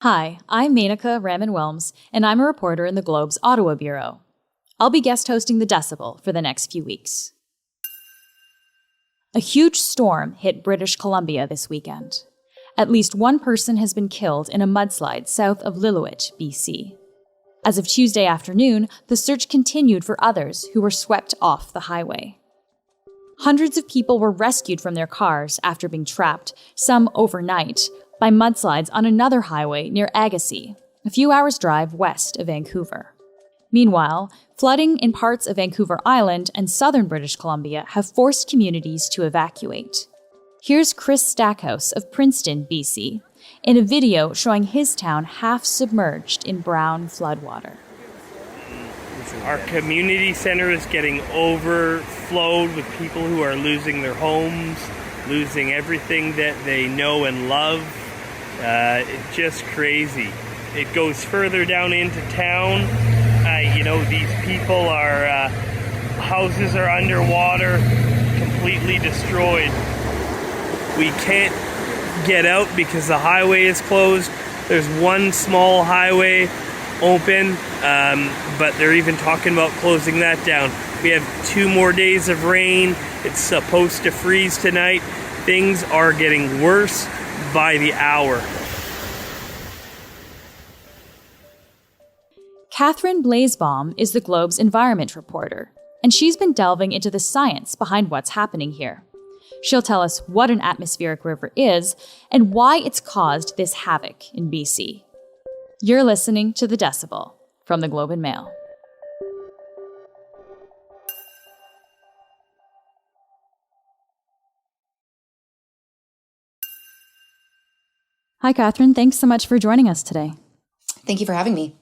Hi, I'm Menaka Raman-Wilms, and I'm a reporter in the Globe's Ottawa Bureau. I'll be guest hosting the Decibel for the next few weeks. A huge storm hit British Columbia this weekend. At least one person has been killed in a mudslide south of Lillooet, BC. As of Tuesday afternoon, the search continued for others who were swept off the highway. Hundreds of people were rescued from their cars after being trapped, some overnight, by mudslides on another highway near Agassiz, a few hours' drive west of Vancouver. Meanwhile, flooding in parts of Vancouver Island and southern British Columbia have forced communities to evacuate. Here's Chris Stackhouse of Princeton, BC, in a video showing his town half submerged in brown floodwater. Our community center is getting overflowed with people who are losing their homes, losing everything that they know and love. It's just crazy. It goes further down into town. These people are, houses are underwater, completely destroyed. We can't get out because the highway is closed. There's one small highway open, but they're even talking about closing that down. We have 2 more days of rain. It's supposed to freeze tonight. Things are getting worse by the hour. Kathryn Blaze Baum is the Globe's environment reporter, and she's been delving into the science behind what's happening here. She'll tell us what an atmospheric river is and why it's caused this havoc in BC. You're listening to The Decibel from the Globe and Mail. Hi, Kathryn. Thanks so much for joining us today. Thank you for having me.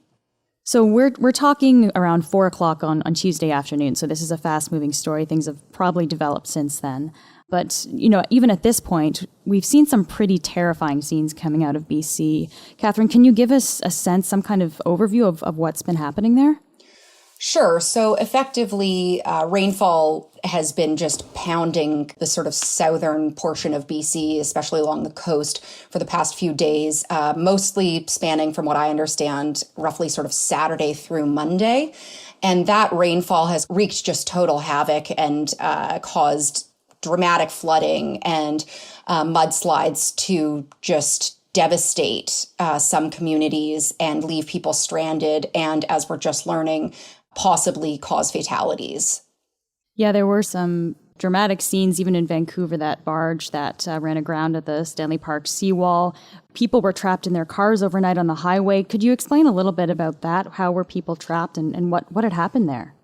So we're talking around 4 o'clock on Tuesday afternoon. So this is a fast-moving story. Things have probably developed since then. But, even at this point, we've seen some pretty terrifying scenes coming out of BC. Kathryn, can you give us a sense, some kind of overview of what's been happening there? Sure. So effectively, rainfall has been just pounding the sort of southern portion of BC, especially along the coast, for the past few days, mostly spanning, from what I understand, roughly sort of Saturday through Monday. And that rainfall has wreaked just total havoc and caused dramatic flooding and mudslides to just devastate some communities and leave people stranded. And as we're just learning, possibly cause fatalities. Yeah, there were some dramatic scenes even in Vancouver, that barge that ran aground at the Stanley Park seawall. People were trapped in their cars overnight on the highway. Could you explain a little bit about that? How were people trapped and what had happened there?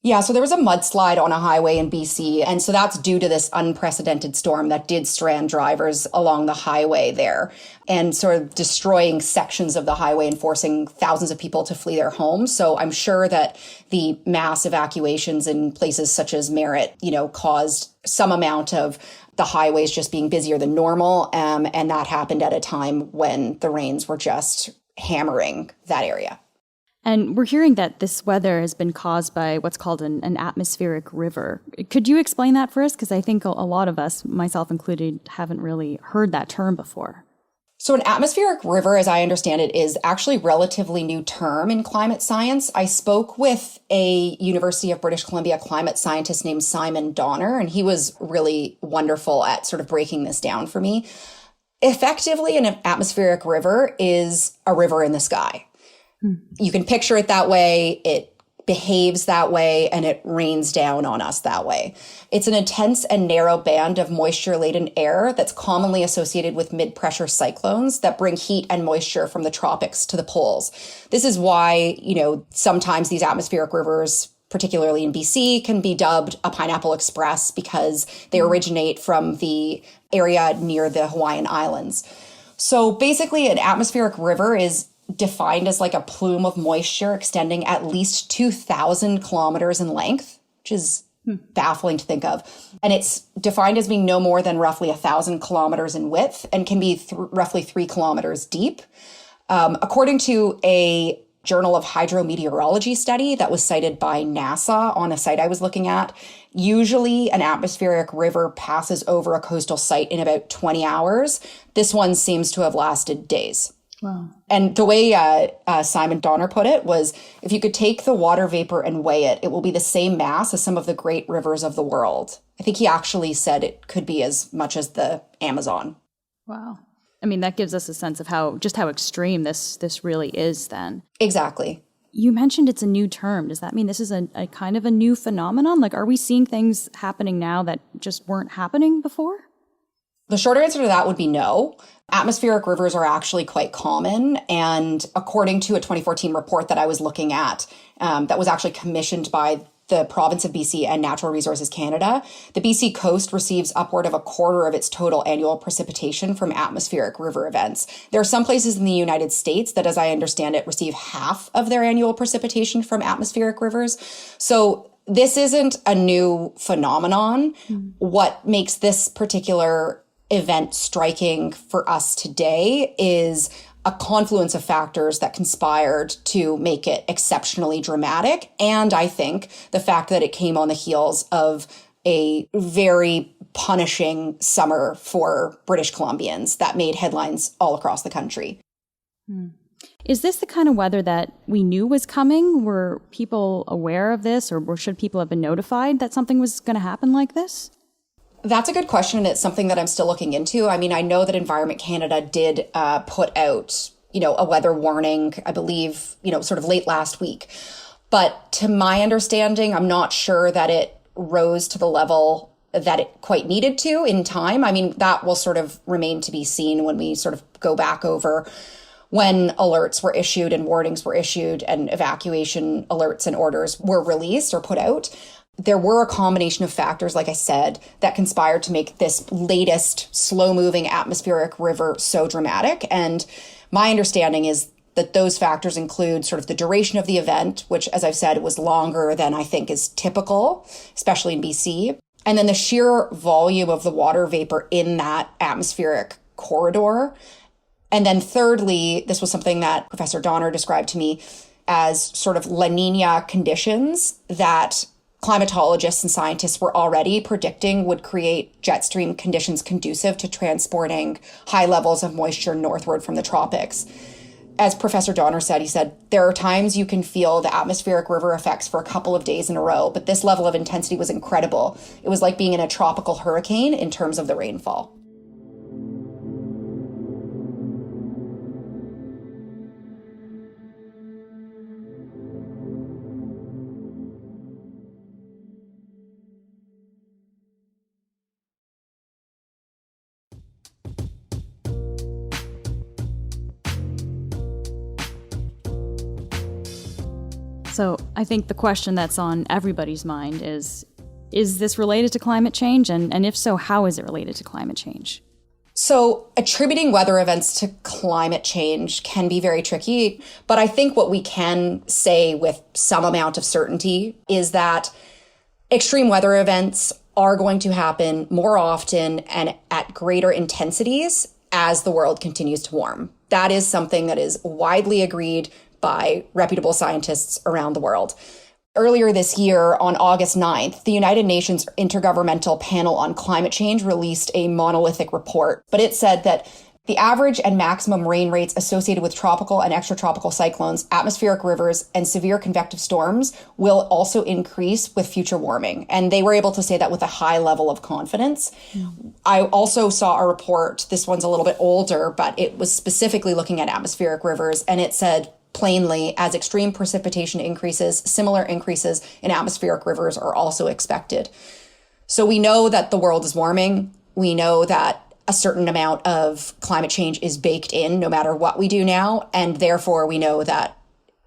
Yeah, so there was a mudslide on a highway in BC, and so that's due to this unprecedented storm that did strand drivers along the highway there and sort of destroying sections of the highway and forcing thousands of people to flee their homes. So I'm sure that the mass evacuations in places such as Merritt, caused some amount of the highways just being busier than normal, and that happened at a time when the rains were just hammering that area. And we're hearing that this weather has been caused by what's called an atmospheric river. Could you explain that for us? Because I think a lot of us, myself included, haven't really heard that term before. So an atmospheric river, as I understand it, is actually a relatively new term in climate science. I spoke with a University of British Columbia climate scientist named Simon Donner, and he was really wonderful at sort of breaking this down for me. Effectively, an atmospheric river is a river in the sky. You can picture it that way, it behaves that way, and it rains down on us that way. It's an intense and narrow band of moisture-laden air that's commonly associated with mid-pressure cyclones that bring heat and moisture from the tropics to the poles. This is why, sometimes these atmospheric rivers, particularly in BC, can be dubbed a Pineapple Express because they originate from the area near the Hawaiian Islands. So basically, an atmospheric river is defined as like a plume of moisture extending at least 2,000 kilometers in length, which is baffling to think of. And it's defined as being no more than roughly 1,000 kilometers in width and can be roughly 3 kilometers deep. According to a Journal of Hydrometeorology study that was cited by NASA on a site I was looking at, usually an atmospheric river passes over a coastal site in about 20 hours. This one seems to have lasted days. Wow. And the way Simon Donner put it was, if you could take the water vapor and weigh it, it will be the same mass as some of the great rivers of the world. I think he actually said it could be as much as the Amazon. Wow. I mean, that gives us a sense of how extreme this really is then. Exactly. You mentioned it's a new term. Does that mean this is a kind of a new phenomenon? Like, are we seeing things happening now that just weren't happening before? The shorter answer to that would be no. Atmospheric rivers are actually quite common. And according to a 2014 report that I was looking at, that was actually commissioned by the province of BC and Natural Resources Canada, the BC coast receives upward of a quarter of its total annual precipitation from atmospheric river events. There are some places in the United States that, as I understand it, receive half of their annual precipitation from atmospheric rivers. So this isn't a new phenomenon. What makes this particular event striking for us today is a confluence of factors that conspired to make it exceptionally dramatic. And I think the fact that it came on the heels of a very punishing summer for British Columbians that made headlines all across the country. Is this the kind of weather that we knew was coming? Were people aware of this, or should people have been notified that something was going to happen like this? That's a good question, and it's something that I'm still looking into. I mean, I know that Environment Canada did put out, a weather warning, I believe, sort of late last week. But to my understanding, I'm not sure that it rose to the level that it quite needed to in time. I mean, that will sort of remain to be seen when we sort of go back over when alerts were issued and warnings were issued and evacuation alerts and orders were released or put out. There were a combination of factors, like I said, that conspired to make this latest slow-moving atmospheric river so dramatic. And my understanding is that those factors include sort of the duration of the event, which, as I've said, was longer than I think is typical, especially in BC. And then the sheer volume of the water vapor in that atmospheric corridor. And then thirdly, this was something that Professor Donner described to me as sort of La Nina conditions that climatologists and scientists were already predicting would create jet stream conditions conducive to transporting high levels of moisture northward from the tropics. As Professor Donner said, he said, there are times you can feel the atmospheric river effects for a couple of days in a row, but this level of intensity was incredible. It was like being in a tropical hurricane in terms of the rainfall. So I think the question that's on everybody's mind is this related to climate change? And if so, how is it related to climate change? So attributing weather events to climate change can be very tricky, but I think what we can say with some amount of certainty is that extreme weather events are going to happen more often and at greater intensities as the world continues to warm. That is something that is widely agreed by reputable scientists around the world. Earlier this year, on August 9th, the United Nations Intergovernmental Panel on Climate Change released a monolithic report, but it said that the average and maximum rain rates associated with tropical and extratropical cyclones, atmospheric rivers, and severe convective storms will also increase with future warming. And they were able to say that with a high level of confidence. I also saw a report, this one's a little bit older, but it was specifically looking at atmospheric rivers, and it said, plainly, as extreme precipitation increases, similar increases in atmospheric rivers are also expected. So we know that the world is warming. We know that a certain amount of climate change is baked in no matter what we do now. And therefore, we know that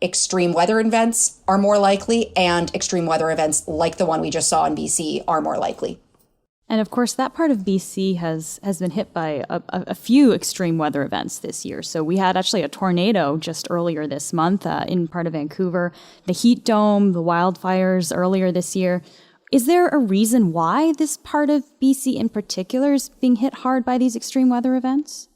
extreme weather events are more likely, and extreme weather events like the one we just saw in BC are more likely. And of course, that part of BC has been hit by a few extreme weather events this year. So we had actually a tornado just earlier this month in part of Vancouver, the heat dome, the wildfires earlier this year. Is there a reason why this part of BC in particular is being hit hard by these extreme weather events?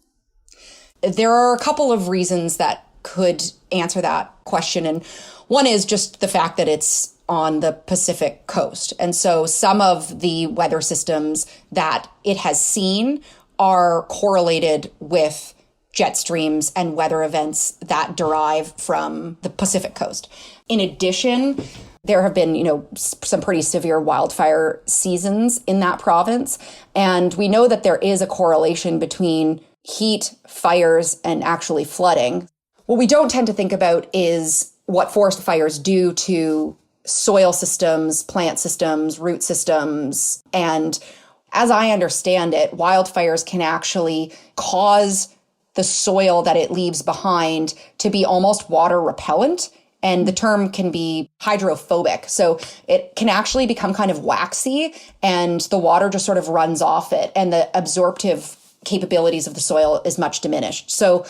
There are a couple of reasons that could answer that question. And one is just the fact that it's on the Pacific coast. And so some of the weather systems that it has seen are correlated with jet streams and weather events that derive from the Pacific coast. In addition, there have been, some pretty severe wildfire seasons in that province. And we know that there is a correlation between heat, fires, and actually flooding. What we don't tend to think about is what forest fires do to soil systems, plant systems, root systems. And as I understand it, wildfires can actually cause the soil that it leaves behind to be almost water repellent. And the term can be hydrophobic. So it can actually become kind of waxy and the water just sort of runs off it. And the absorptive capabilities of the soil is much diminished. So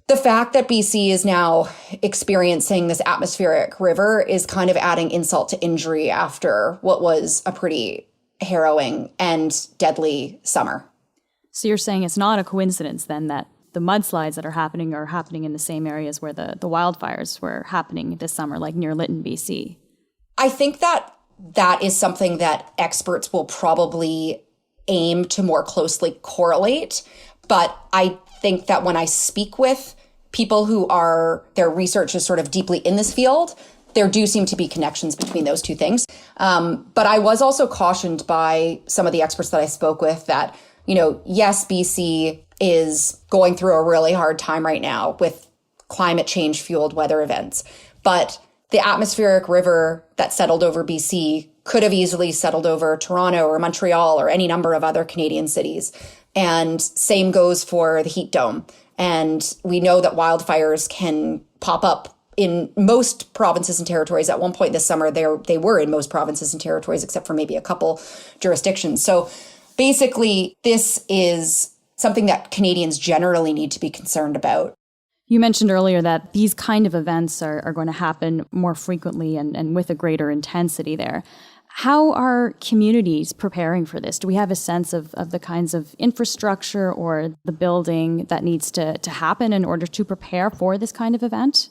the fact that BC is now experiencing this atmospheric river is kind of adding insult to injury after what was a pretty harrowing and deadly summer. So you're saying it's not a coincidence then that the mudslides that are happening in the same areas where the wildfires were happening this summer, like near Lytton, BC? I think that is something that experts will probably aim to more closely correlate. But I think that when I speak with people who their research is sort of deeply in this field, there do seem to be connections between those two things. But I was also cautioned by some of the experts that I spoke with that, yes, BC is going through a really hard time right now with climate change fueled weather events. But the atmospheric river that settled over BC could have easily settled over Toronto or Montreal or any number of other Canadian cities. And same goes for the heat dome. And we know that wildfires can pop up in most provinces and territories. At one point this summer, they were in most provinces and territories, except for maybe a couple jurisdictions. So basically, this is something that Canadians generally need to be concerned about. You mentioned earlier that these kind of events are going to happen more frequently and with a greater intensity there. How are communities preparing for this? Do we have a sense of the kinds of infrastructure or the building that needs to happen in order to prepare for this kind of event?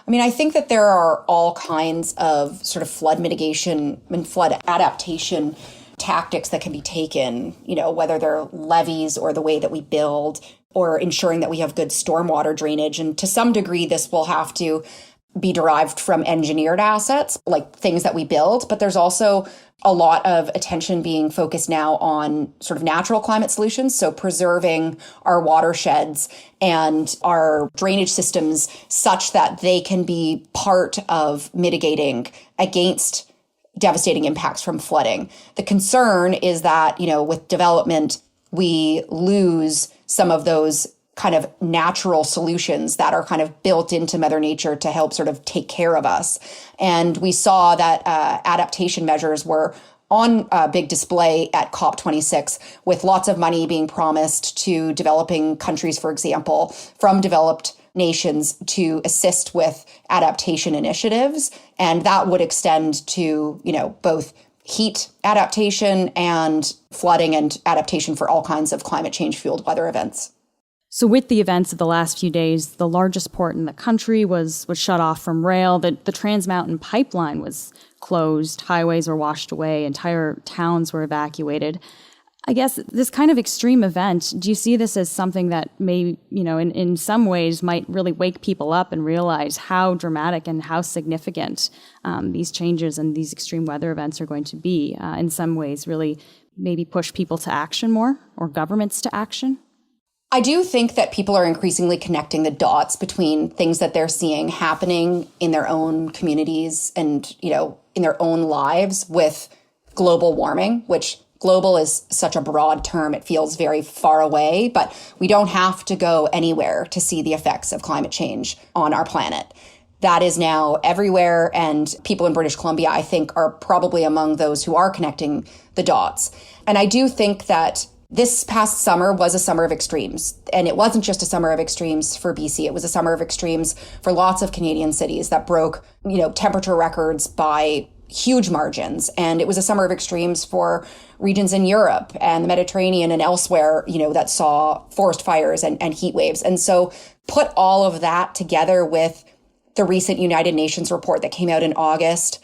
I mean, I think that there are all kinds of sort of flood mitigation and flood adaptation tactics that can be taken, whether they're levees or the way that we build or ensuring that we have good stormwater drainage. And to some degree, this will have to be derived from engineered assets, like things that we build. But there's also a lot of attention being focused now on sort of natural climate solutions. So preserving our watersheds and our drainage systems such that they can be part of mitigating against devastating impacts from flooding. The concern is that, with development, we lose some of those kind of natural solutions that are kind of built into Mother Nature to help sort of take care of us. And we saw that adaptation measures were on big display at COP26, with lots of money being promised to developing countries, for example, from developed nations to assist with adaptation initiatives. And that would extend to, both heat adaptation and flooding and adaptation for all kinds of climate change fueled weather events. So with the events of the last few days, the largest port in the country was shut off from rail. The Trans Mountain pipeline was closed. Highways were washed away. Entire towns were evacuated. I guess this kind of extreme event, do you see this as something that may, in some ways might really wake people up and realize how dramatic and how significant these changes and these extreme weather events are going to be? In some ways, really maybe push people to action more, or governments to action? I do think that people are increasingly connecting the dots between things that they're seeing happening in their own communities and, in their own lives with global warming, which global is such a broad term. It feels very far away, but we don't have to go anywhere to see the effects of climate change on our planet. That is now everywhere, and people in British Columbia, I think, are probably among those who are connecting the dots. And I do think that this past summer was a summer of extremes, and it wasn't just a summer of extremes for BC. It was a summer of extremes for lots of Canadian cities that broke, temperature records by huge margins. And it was a summer of extremes for regions in Europe and the Mediterranean and elsewhere, that saw forest fires and heat waves. And so put all of that together with the recent United Nations report that came out in August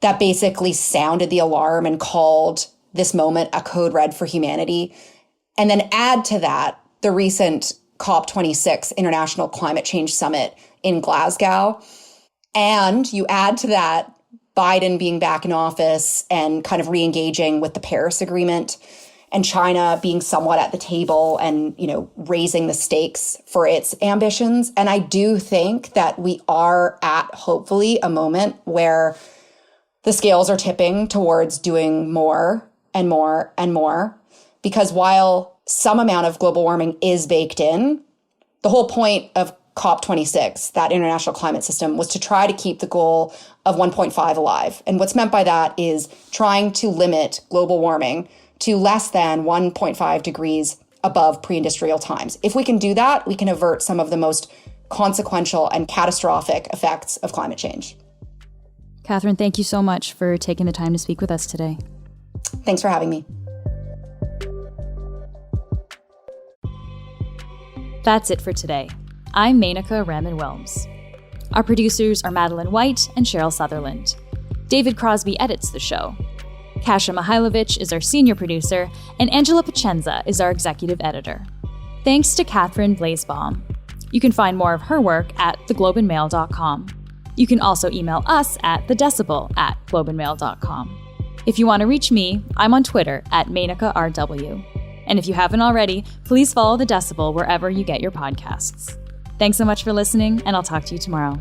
that basically sounded the alarm and called this moment a code red for humanity. And then add to that the recent COP26 International Climate Change Summit in Glasgow. And you add to that Biden being back in office and kind of re-engaging with the Paris Agreement, and China being somewhat at the table and, raising the stakes for its ambitions. And I do think that we are at, hopefully, a moment where the scales are tipping towards doing more and more and more. Because while some amount of global warming is baked in, the whole point of COP26, that international climate system, was to try to keep the goal of 1.5 alive. And what's meant by that is trying to limit global warming to less than 1.5 degrees above pre-industrial times. If we can do that, we can avert some of the most consequential and catastrophic effects of climate change. Kathryn, thank you so much for taking the time to speak with us today. Thanks for having me. That's it for today. I'm Menaka Raman-Wilms. Our producers are Madeline White and Cheryl Sutherland. David Crosby edits the show. Kasia Mihailovich is our senior producer, and Angela Pacenza is our executive editor. Thanks to Kathryn Blaze Baum. You can find more of her work at theglobeandmail.com. You can also email us at thedecibel@globeandmail.com. If you want to reach me, I'm on Twitter at MenakaRW. And if you haven't already, please follow The Decibel wherever you get your podcasts. Thanks so much for listening, and I'll talk to you tomorrow.